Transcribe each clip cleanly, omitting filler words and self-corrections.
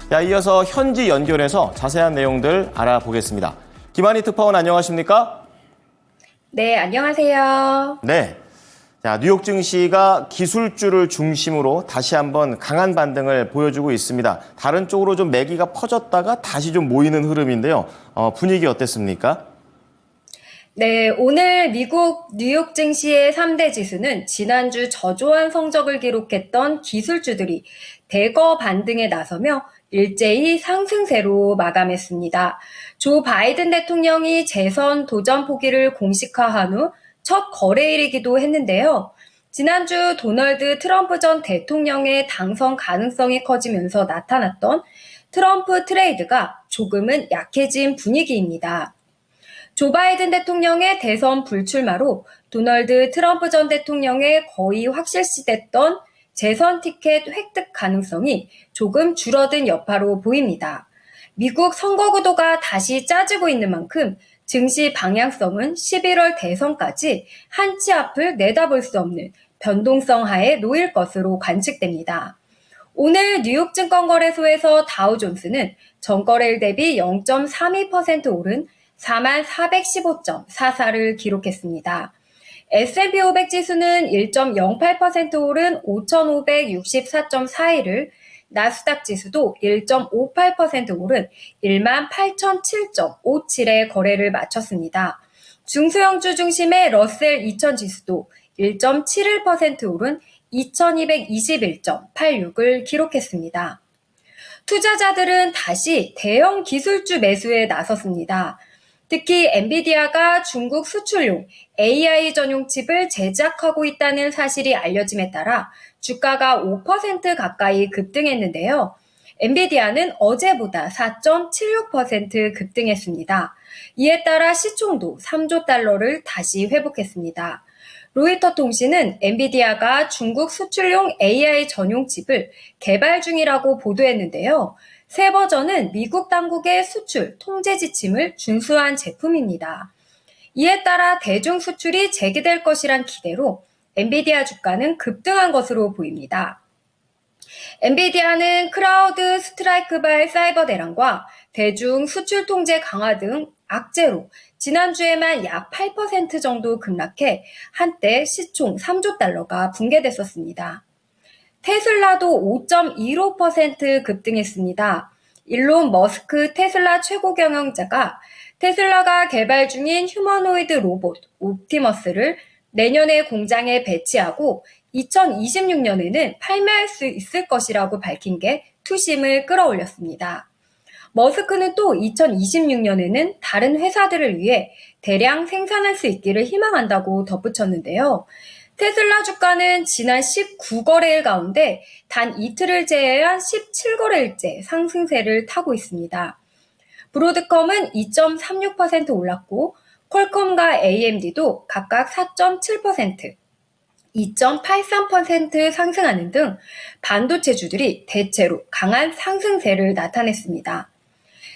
자, 이어서 현지 연결해서 자세한 내용들 알아보겠습니다. 김한희 특파원 안녕하십니까? 네, 안녕하세요. 네. 자, 뉴욕 증시가 기술주를 중심으로 다시 한번 강한 반등을 보여주고 있습니다. 다른 쪽으로 좀 매기가 퍼졌다가 다시 좀 모이는 흐름인데요. 분위기 어땠습니까? 네, 오늘 미국 뉴욕 증시의 3대 지수는 지난주 저조한 성적을 기록했던 기술주들이 대거 반등에 나서며 일제히 상승세로 마감했습니다. 조 바이든 대통령이 재선 도전 포기를 공식화한 후 첫 거래일이기도 했는데요. 지난주 도널드 트럼프 전 대통령의 당선 가능성이 커지면서 나타났던 트럼프 트레이드가 조금은 약해진 분위기입니다. 조 바이든 대통령의 대선 불출마로 도널드 트럼프 전 대통령의 거의 확실시됐던 재선 티켓 획득 가능성이 조금 줄어든 여파로 보입니다. 미국 선거 구도가 다시 짜지고 있는 만큼 증시 방향성은 11월 대선까지 한 치 앞을 내다볼 수 없는 변동성 하에 놓일 것으로 관측됩니다. 오늘 뉴욕 증권거래소에서 다우존스는 전거래일 대비 0.32% 오른 4415.44를 기록했습니다. S&P 500 지수는 1.08% 오른 5564.41을, 나스닥 지수도 1.58% 오른 18,007.57의 거래를 마쳤습니다. 중소형주 중심의 러셀 2000 지수도 1.71% 오른 2221.86을 기록했습니다. 투자자들은 다시 대형 기술주 매수에 나섰습니다. 특히 엔비디아가 중국 수출용 AI 전용 칩을 제작하고 있다는 사실이 알려짐에 따라 주가가 5% 가까이 급등했는데요. 엔비디아는 어제보다 4.76% 급등했습니다. 이에 따라 시총도 3조 달러를 다시 회복했습니다. 로이터 통신은 엔비디아가 중국 수출용 AI 전용 칩을 개발 중이라고 보도했는데요. 새 버전은 미국 당국의 수출 통제 지침을 준수한 제품입니다. 이에 따라 대중 수출이 재개될 것이란 기대로 엔비디아 주가는 급등한 것으로 보입니다. 엔비디아는 크라우드 스트라이크 바이 사이버 대란과 대중 수출 통제 강화 등 악재로 지난주에만 약 8% 정도 급락해 한때 시총 3조 달러가 붕괴됐었습니다. 테슬라도 5.15% 급등했습니다. 일론 머스크 테슬라 최고 경영자가 테슬라가 개발 중인 휴머노이드 로봇 옵티머스를 내년에 공장에 배치하고 2026년에는 판매할 수 있을 것이라고 밝힌 게 투심을 끌어올렸습니다. 머스크는 또 2026년에는 다른 회사들을 위해 대량 생산할 수 있기를 희망한다고 덧붙였는데요. 테슬라 주가는 지난 19거래일 가운데 단 이틀을 제외한 17거래일째 상승세를 타고 있습니다. 브로드컴은 2.36% 올랐고 퀄컴과 AMD도 각각 4.7%, 2.83% 상승하는 등 반도체주들이 대체로 강한 상승세를 나타냈습니다.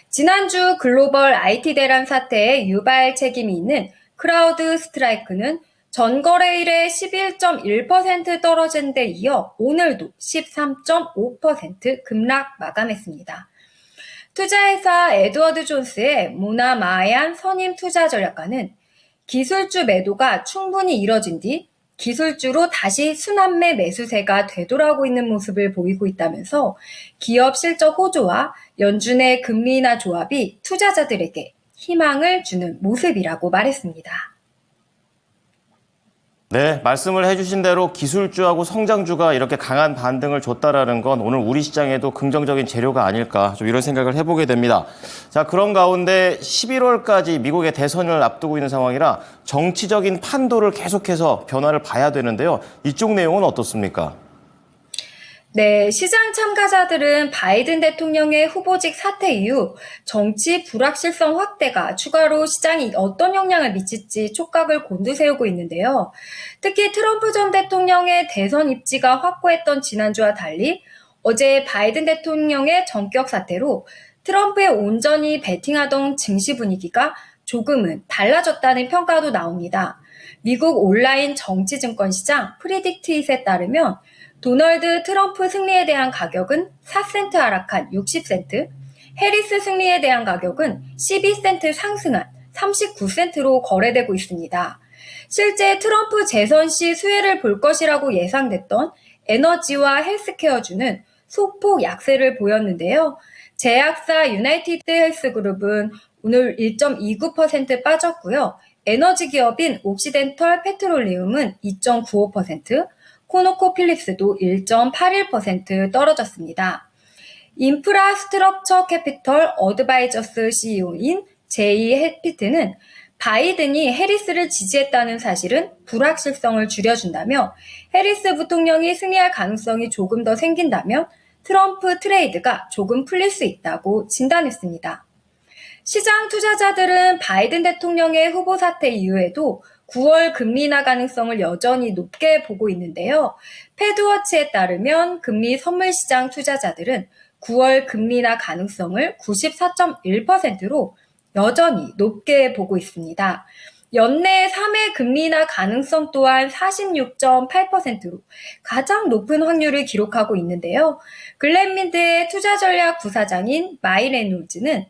지난주 글로벌 IT 대란 사태에 유발 책임이 있는 크라우드 스트라이크는 전거래일에 11.1% 떨어진 데 이어 오늘도 13.5% 급락 마감했습니다. 투자회사 에드워드 존스의 모나 마얀 선임 투자 전략가는 기술주 매도가 충분히 이뤄진 뒤 기술주로 다시 순환매 매수세가 되돌아오고 있는 모습을 보이고 있다면서 기업 실적 호조와 연준의 금리 인하 조합이 투자자들에게 희망을 주는 모습이라고 말했습니다. 네, 말씀을 해주신 대로 기술주하고 성장주가 이렇게 강한 반등을 줬다라는 건 오늘 우리 시장에도 긍정적인 재료가 아닐까 좀 이런 생각을 해보게 됩니다. 자, 그런 가운데 11월까지 미국의 대선을 앞두고 있는 상황이라 정치적인 판도를 계속해서 변화를 봐야 되는데요. 이쪽 내용은 어떻습니까? 네, 시장 참가자들은 바이든 대통령의 후보직 사퇴 이후 정치 불확실성 확대가 추가로 시장에 어떤 영향을 미칠지 촉각을 곤두세우고 있는데요. 특히 트럼프 전 대통령의 대선 입지가 확고했던 지난주와 달리 어제 바이든 대통령의 전격 사퇴로 트럼프에 온전히 베팅하던 증시 분위기가 조금은 달라졌다는 평가도 나옵니다. 미국 온라인 정치증권 시장 프리딕트잇에 따르면 도널드 트럼프 승리에 대한 가격은 4센트 하락한 60센트, 해리스 승리에 대한 가격은 12센트 상승한 39센트로 거래되고 있습니다. 실제 트럼프 재선 시 수혜를 볼 것이라고 예상됐던 에너지와 헬스케어주는 소폭 약세를 보였는데요. 제약사 유나이티드 헬스그룹은 오늘 1.29% 빠졌고요. 에너지 기업인 옥시덴털 페트롤리움은 2.95%, 코노코필립스도 1.81% 떨어졌습니다. 인프라스트럭처 캐피털 어드바이저스 CEO인 제이 해피트는 바이든이 해리스를 지지했다는 사실은 불확실성을 줄여준다며 해리스 부통령이 승리할 가능성이 조금 더 생긴다면 트럼프 트레이드가 조금 풀릴 수 있다고 진단했습니다. 시장 투자자들은 바이든 대통령의 후보 사퇴 이후에도 9월 금리 인하 가능성을 여전히 높게 보고 있는데요. 패드워치에 따르면 금리 선물 시장 투자자들은 9월 금리 인하 가능성을 94.1%로 여전히 높게 보고 있습니다. 연내 3회 금리 인하 가능성 또한 46.8%로 가장 높은 확률을 기록하고 있는데요. 글렌민드의 투자 전략 부사장인 마이 레놀즈는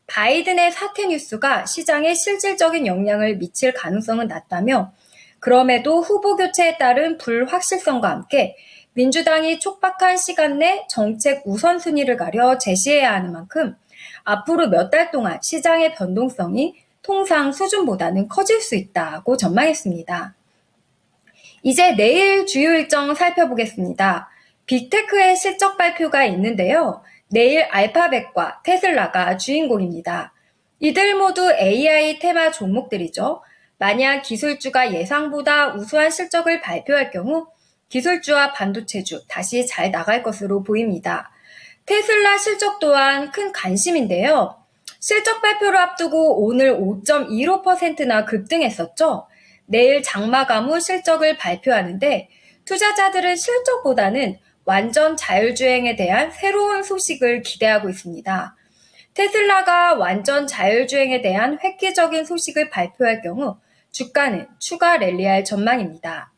바이든의 사퇴 뉴스가 시장에 실질적인 영향을 미칠 가능성은 낮다며 그럼에도 후보 교체에 따른 불확실성과 함께 민주당이 촉박한 시간 내 정책 우선순위를 가려 제시해야 하는 만큼 앞으로 몇 달 동안 시장의 변동성이 통상 수준보다는 커질 수 있다고 전망했습니다. 이제 내일 주요 일정 살펴보겠습니다. 빅테크의 실적 발표가 있는데요. 내일 알파벳과 테슬라가 주인공입니다. 이들 모두 AI 테마 종목들이죠. 만약 기술주가 예상보다 우수한 실적을 발표할 경우 기술주와 반도체주 다시 잘 나갈 것으로 보입니다. 테슬라 실적 또한 큰 관심인데요. 실적 발표를 앞두고 오늘 5.15%나 급등했었죠. 내일 장마감 후 실적을 발표하는데 투자자들은 실적보다는 완전 자율주행에 대한 새로운 소식을 기대하고 있습니다. 테슬라가 완전 자율주행에 대한 획기적인 소식을 발표할 경우 주가는 추가 랠리할 전망입니다.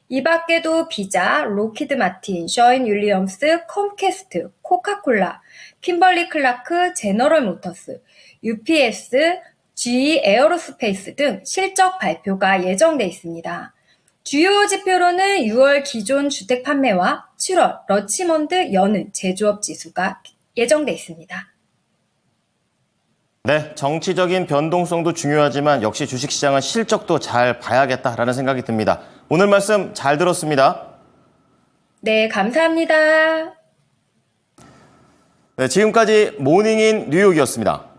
이 밖에도 비자, 로키드 마틴, 셔인 윌리엄스, 컴캐스트, 코카콜라, 킴벌리 클라크, 제너럴 모터스, UPS, GE 에어로스페이스 등 실적 발표가 예정돼 있습니다. 주요 지표로는 6월 기존 주택 판매와 7월 러치먼드 여는 제조업 지수가 예정돼 있습니다. 네, 정치적인 변동성도 중요하지만 역시 주식시장은 실적도 잘 봐야겠다라는 생각이 듭니다. 오늘 말씀 잘 들었습니다. 네, 감사합니다. 네, 지금까지 모닝인 뉴욕이었습니다.